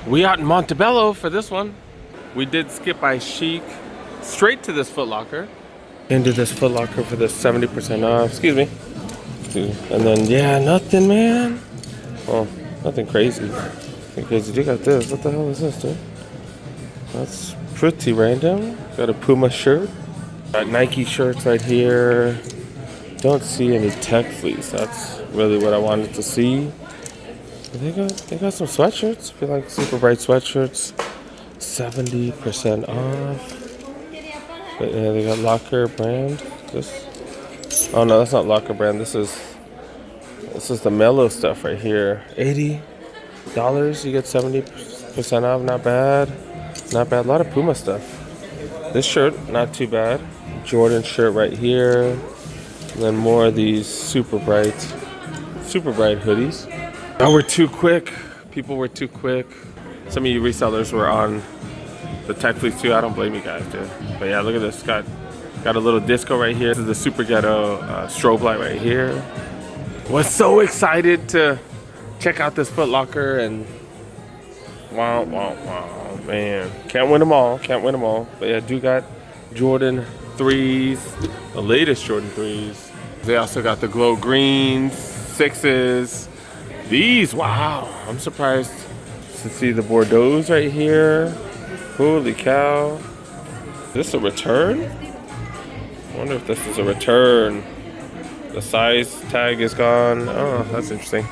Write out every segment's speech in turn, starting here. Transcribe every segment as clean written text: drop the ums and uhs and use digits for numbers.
We out in Montebello for this one. We did skip by Chic straight to this Foot Locker. Into this Foot Locker for this 70% off. Excuse me. And then, yeah, nothing, man. Well, nothing crazy. Nothing crazy. You got this. What the hell is this, dude? That's pretty random. Got a Puma shirt. Got Nike shirts right here. Don't see any tech fleece. That's really what I wanted to see. They got some sweatshirts. I feel like super bright sweatshirts. 70% off. But yeah, they got Locker brand. This. Oh no, that's not Locker brand. This is the Mellow stuff right here. $80. You get 70% off. Not bad. Not bad. A lot of Puma stuff. This shirt, not too bad. Jordan shirt right here. And then more of these super bright hoodies. Oh, we're too quick. People were too quick. Some of you resellers were on the tech fleece too. I don't blame you guys, dude. But yeah, look at this. Got a little disco right here. This is the Super Ghetto strobe light right here. Was so excited to check out this Foot Locker and wow, man. Can't win them all. But yeah, do got Jordan 3s, the latest Jordan 3s. They also got the glow greens, 6s. These, wow, I'm surprised to see the Bordeaux right here. Holy cow. Is this a return? I wonder if this is a return. The size tag is gone. Oh, that's interesting.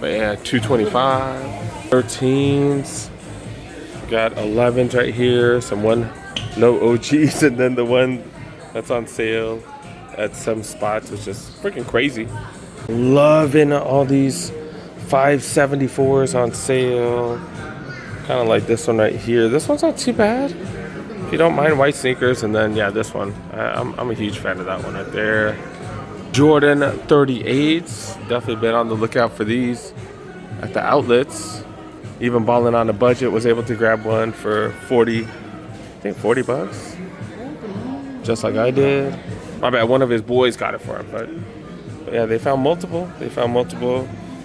But yeah, 225. 13s. Got 11s right here. Some no OGs, and then the one that's on sale at some spots, which is freaking crazy. Loving all these 574s on sale. Kind of like this one right here. This one's not too bad. If you don't mind white sneakers. And then, yeah, this one. I'm a huge fan of that one right there. Jordan 38s. Definitely been on the lookout for these at the outlets. Even balling on a budget. Was able to grab one for 40 bucks. Just like I did. My bad, one of his boys got it for him. But yeah, they found multiple.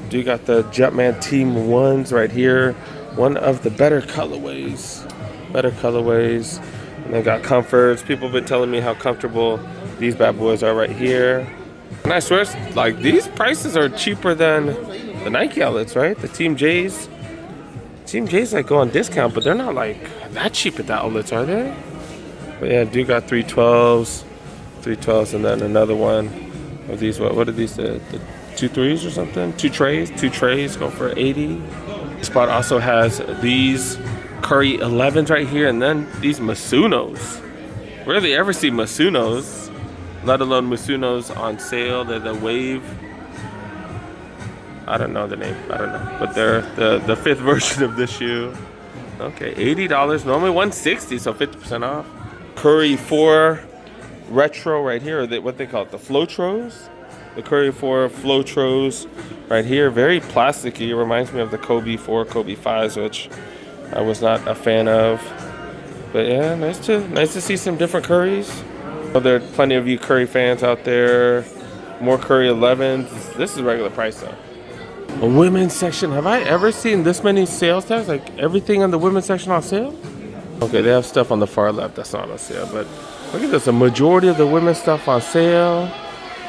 Do got the Jumpman Team 1s right here. One of the better colorways. And they got comforts. People have been telling me how comfortable these bad boys are right here. And I swear, like, these prices are cheaper than the Nike outlets, right? The Team J's. Team J's like go on discount, but they're not like that cheap at the outlets, are they? But yeah, do got 312s, and then another one of these. What are these? The 2 3s or something? 2 trays go for 80. This spot also has these Curry 11s right here, and then these Masunos. Rarely ever see Masunos, let alone Masunos on sale. They're the Wave. I don't know the name. But they're the 5th version of this shoe. Okay, $80. Normally $160, so 50% off. Curry 4 Retro right here, or what they call it, the Flotros. The Curry 4 Flotros right here, very plasticky. It reminds me of the Kobe 4, Kobe 5s, which I was not a fan of. But yeah, nice to see some different Currys. Well, there are plenty of you Curry fans out there. More Curry 11s. This is regular price though. A women's section. Have I ever seen this many sales tags? Like everything in the women's section on sale? Okay, they have stuff on the far left that's not on sale, but look at this. A majority of the women's stuff on sale.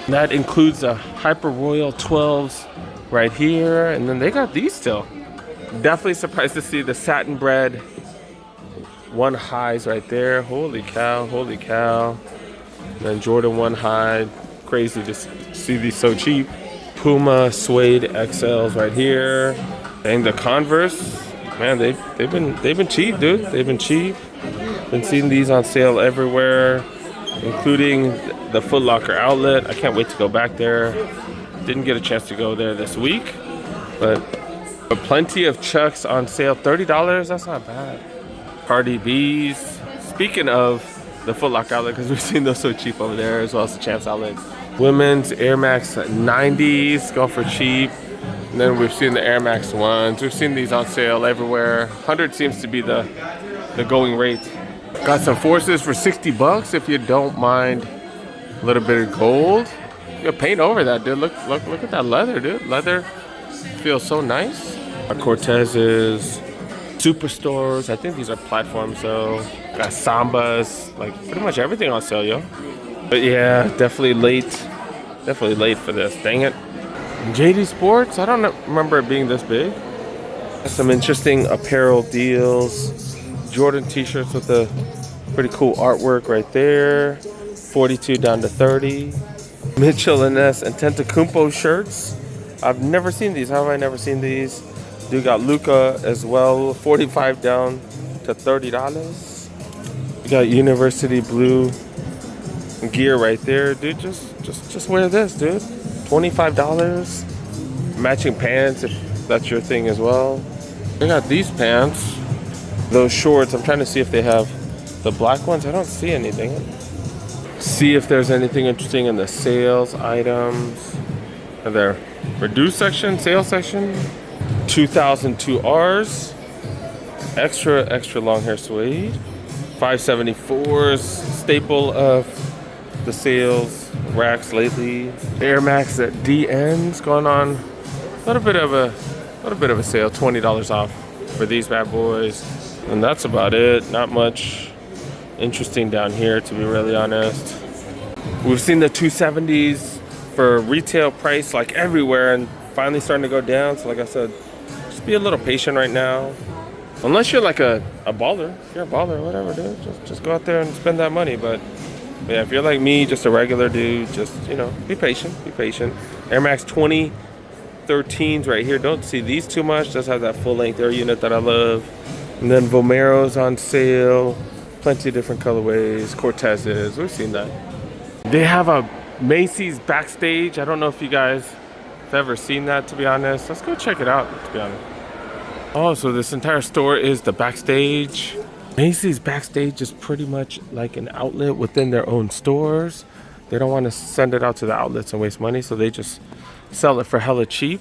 That includes the Hyper Royal 12s right here. And then they got these still. Definitely surprised to see the satin bread 1 highs right there. Holy cow. And then Jordan 1 high. Crazy to see these so cheap. Puma suede XLs right here. And the Converse, man, they've been cheap, dude. They've been cheap. Been seeing these on sale everywhere, including the Foot Locker outlet. I can't wait to go back there. Didn't get a chance to go there this week, but plenty of Chucks on sale. $30. That's not bad. Cardi B's. Speaking of the Foot Locker outlet, because we've seen those so cheap over there, as well as the Champs outlet. Women's Air Max 90s go for cheap. And then we've seen the Air Max 1s. We've seen these on sale everywhere. 100 seems to be the going rate. Got some Forces for 60 bucks if you don't mind a little bit of gold. You paint over that, dude. Look at that leather, dude. Leather feels so nice. Cortez's, Superstores. I think these are platforms though. Got Sambas, like pretty much everything on sale, yo. But yeah, definitely late. Definitely late for this. Dang it. JD Sports. I don't remember it being this big. Some interesting apparel deals. Jordan t-shirts with a pretty cool artwork right there. 42 down to 30. Mitchell and Ness and Tentacumpo shirts. I've never seen these. How have I never seen these? Dude got Luca as well. 45 down to $30. You got University Blue gear right there. Dude, just wear this, dude. $25. Matching pants if that's your thing as well. They got these pants. Those shorts. I'm trying to see if they have the black ones. I don't see anything. See if there's anything interesting in the sales items. Are there reduced section, sales section? 2002 Rs. Extra long hair suede. 574s. Staple of the sales racks lately. Air Max at DN's going on a little bit of a sale. $20 off for these bad boys. And that's about it. Not much interesting down here, to be really honest. We've seen the 270s for retail price like everywhere and finally starting to go down. So like I said, just be a little patient right now. Unless you're like a baller. If you're a baller, whatever, dude. Just go out there and spend that money. But yeah, if you're like me, just a regular dude, just, you know, be patient. Air Max 2013s right here. Don't see these too much. Does have that full length Air unit that I love. And then Vomero's on sale. Plenty of different colorways. Cortez's. We've seen that. They have a Macy's Backstage. I don't know if you guys have ever seen that, to be honest. Let's go check it out, to be honest. Oh, so this entire store is the Backstage. Macy's Backstage is pretty much like an outlet within their own stores. They don't want to send it out to the outlets and waste money, so they just sell it for hella cheap.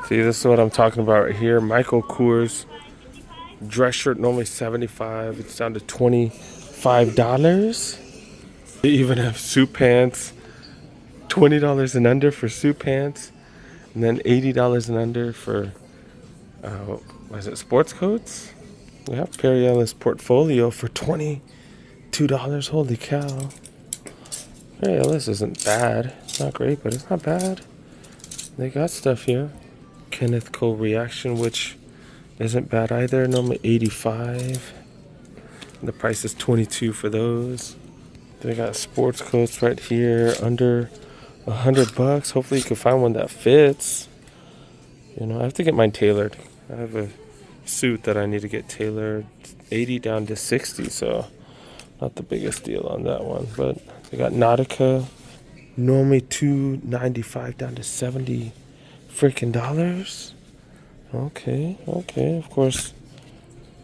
See, this is what I'm talking about right here. Michael Kors dress shirt, normally $75. It's down to $25. They even have suit pants. $20 and under for suit pants. And then $80 and under for, what is it, sports coats? We have Perry Ellis Portfolio for $22. Holy cow. Perry Ellis isn't bad. It's not great, but it's not bad. They got stuff here. Kenneth Cole Reaction, which isn't bad either. Normally $85. And the price is $22 for those. They got sports coats right here under $100. Hopefully you can find one that fits. You know, I have to get mine tailored. I have a suit that I need to get tailored. 80 down to 60, so not the biggest deal on that one. But they got Nautica, normally $295 down to $70 freaking dollars. Okay. Of course,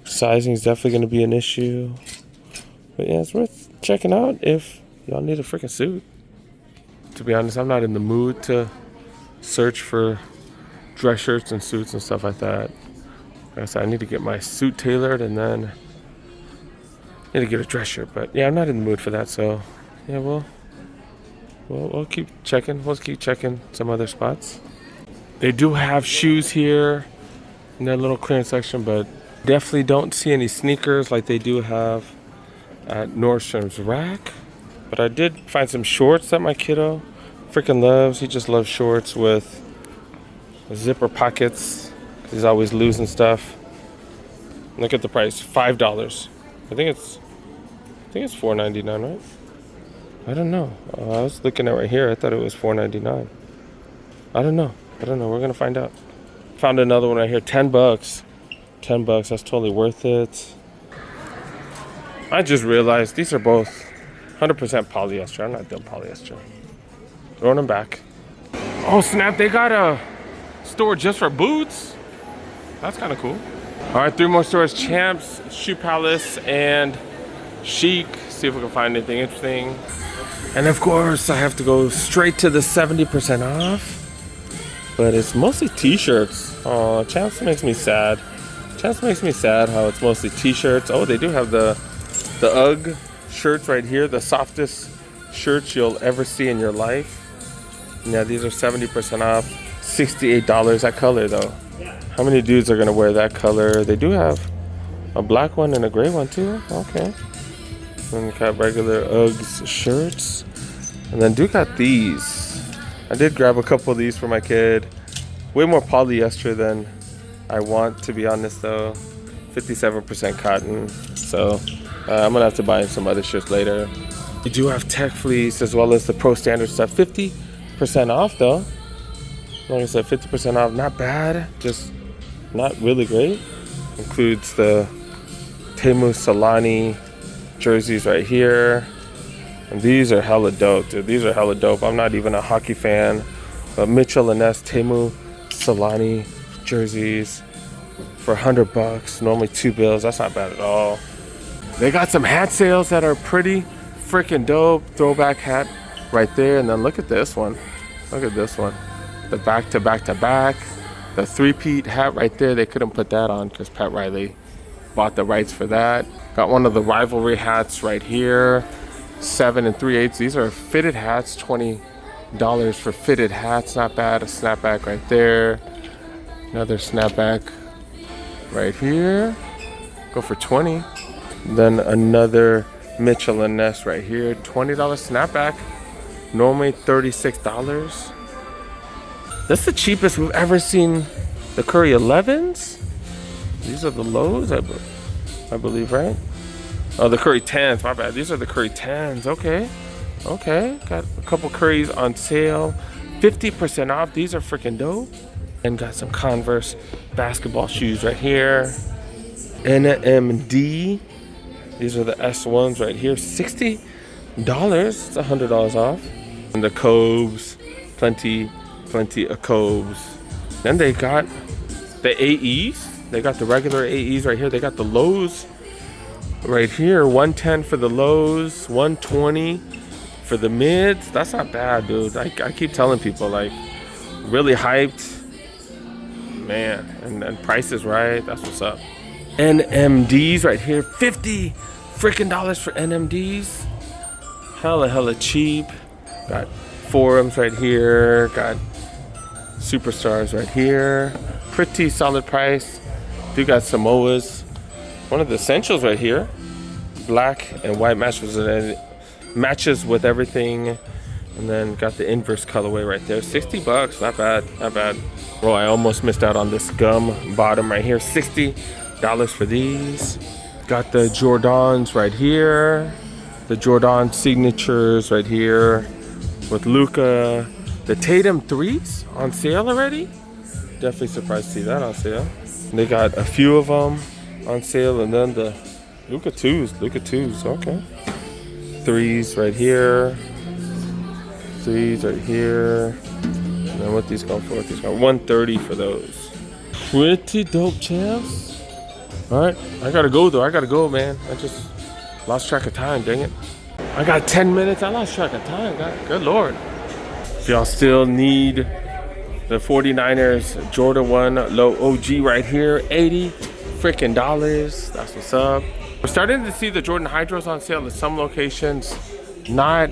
sizing is definitely going to be an issue. But yeah, it's worth checking out if y'all need a freaking suit. To be honest, I'm not in the mood to search for dress shirts and suits and stuff like that. Like I said, I need to get my suit tailored and then I need to get a dress shirt. But yeah, I'm not in the mood for that. So yeah, we'll keep checking. We'll keep checking some other spots. They do have shoes here in their little clearance section, but definitely don't see any sneakers like they do have at Nordstrom's rack. But I did find some shorts that my kiddo freaking loves. He just loves shorts with zipper pockets. He's always losing stuff. Look at the price, $5. I think it's $4.99, right? I don't know. I was looking at right here. I thought it was $4.99. I don't know. We're gonna find out. Found another one right here. $10. $10. That's totally worth it. I just realized these are both 100% polyester. I'm not doing polyester. Throwing them back. Oh snap! They got a store just for boots. That's kind of cool. All right, 3 more stores: Champs, Shoe Palace, and Chic. See if we can find anything interesting. And of course, I have to go straight to the 70% off. But it's mostly t-shirts. Oh, Champs makes me sad. Champs makes me sad how it's mostly t-shirts. Oh, they do have the UGG shirts right here. The softest shirts you'll ever see in your life. Yeah, these are 70% off. $68. That color though. How many dudes are gonna wear that color? They do have a black one and a gray one too. Okay. And got regular Uggs shirts. And then do got these. I did grab a couple of these for my kid. Way more polyester than I want, to be honest though. 57% cotton. So I'm gonna have to buy some other shirts later. You do have tech fleece as well as the pro standard stuff. 50% off though. Like I said, 50% off. Not bad, just not really great. Includes the Temu Solani jerseys right here. And these are hella dope, dude. These are hella dope. I'm not even a hockey fan. But Mitchell & Ness Temu Solani jerseys for $100. Normally $2. That's not bad at all. They got some hat sales that are pretty freaking dope. Throwback hat right there. And then look at this one. Look at this one. The back to back to back. The three-peat hat right there. They couldn't put that on because Pat Riley bought the rights for that. Got one of the rivalry hats right here. 7 3/8. These are fitted hats. $20 for fitted hats. Not bad. A snapback right there. Another snapback right here. Go for 20. Then another Mitchell & Ness right here. $20 snapback. Normally $36. That's the cheapest we've ever seen the Curry 11s. These are the lows, I believe, right? Oh, the Curry 10s, my bad. These are the Curry 10s. Okay. Okay. Got a couple Currys on sale. 50% off. These are freaking dope. And got some Converse basketball shoes right here. NMD. These are the S1s right here. $60. It's $100 off. And the Cobes. Plenty of Cobes. Then they got the AEs. They got the regular AEs right here. They got the lows right here. 110 for the lows, 120 for the mids. That's not bad, dude. I keep telling people, like, really hyped, man. And price is right. That's what's up. NMDs right here. 50 freaking dollars for NMDs. Hella cheap. Got Forums right here. Got Superstars right here. Pretty solid price. Do got Samoas. One of the essentials right here. Black and white matches with everything. And then got the inverse colorway right there. $60. Not bad. Not bad. Bro, I almost missed out on this gum bottom right here. $60 for these. Got the Jordans right here. The Jordan signatures right here with Luka. The Tatum 3s on sale already. Definitely surprised to see that on sale. And they got a few of them on sale, and then the Luka 2s. Okay. 3s right here. 3s right here. And then what these going for? These got $130 for those. Pretty dope, champs. All right, I gotta go though. I gotta go, man. I just lost track of time. Dang it. I got 10 minutes. I lost track of time. Good Lord. If y'all still need the 49ers Jordan 1 low OG right here, $80 freaking dollars. That's what's up. We're starting to see the Jordan Hydros on sale at some locations. Not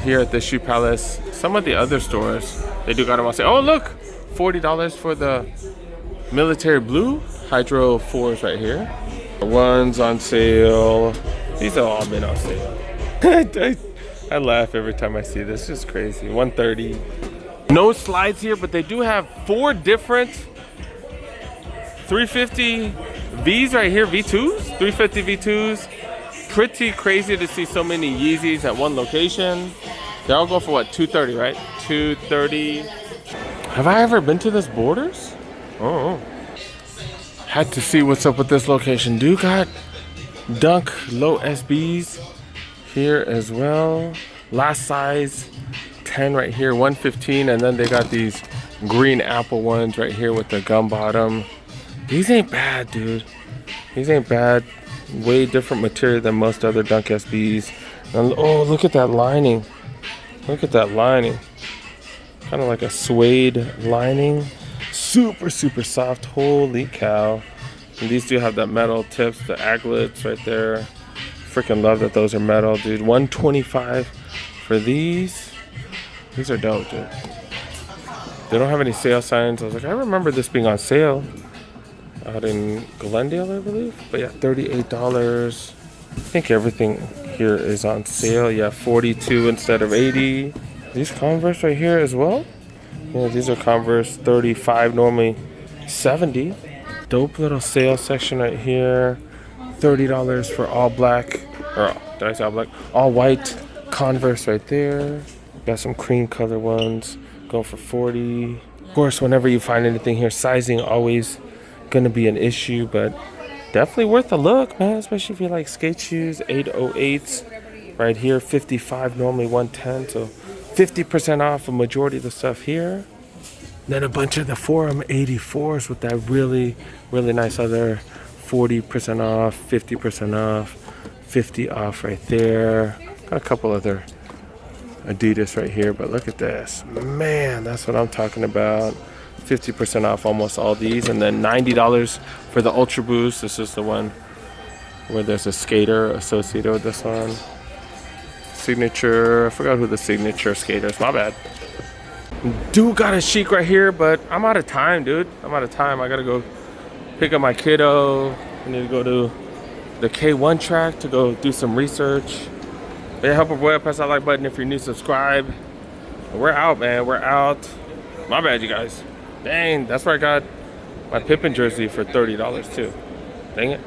here at the Shoe Palace. Some of the other stores, they do got them on sale. Oh, look, $40 for the military blue Hydro 4s right here. The ones on sale. These have all been on sale. I laugh every time I see this. It's just crazy. $130. No slides here, but they do have 4 different 350 Vs right here. V2s. 350 V2s. Pretty crazy to see so many Yeezys at one location. They all go for what? $230, right? $230. Have I ever been to this Borders? Oh. Had to see what's up with this location. Do got Dunk low SBs here as well. Last size 10 right here, 115. And then they got these green apple ones right here with the gum bottom. These ain't bad, dude. These ain't bad. Way different material than most other Dunk SBs. And oh, look at that lining. Look at that lining. Kind of like a suede lining. Super soft. Holy cow. And these do have that metal tips, the aglets right there. Freaking love that those are metal, dude. $125 for these. These are dope, dude. They don't have any sale signs. I was like, I remember this being on sale out in Glendale, I believe. But yeah, $38. I think everything here is on sale. Yeah, 42 instead of 80. These Converse right here as well. Yeah, these are Converse, 35, normally 70. Dope little sale section right here. $30 for all black, or did I say all black? All white Converse right there. Got some cream color ones going for 40. Of course, whenever you find anything here, sizing always gonna be an issue, but definitely worth a look, man, especially if you like skate shoes. 808s right here, 55, normally 110, so 50% off a majority of the stuff here. Then a bunch of the Forum 84s with that really, really nice other 40% off, 50% off, 50 off right there. Got a couple other Adidas right here, but look at this. Man, that's what I'm talking about. 50% off almost all these, and then $90 for the Ultra Boost. This is the one where there's a skater associated with this one. Signature, I forgot who the signature skater is, my bad. Dude got a chic right here, but I'm out of time, dude. I'm out of time. I gotta go pick up my kiddo. I need to go to the K1 track to go do some research. But yeah, help a boy, press that like button if you're new, subscribe. We're out, man, we're out. My bad, you guys. Dang, that's where I got my Pippen jersey for $30 too. Dang it.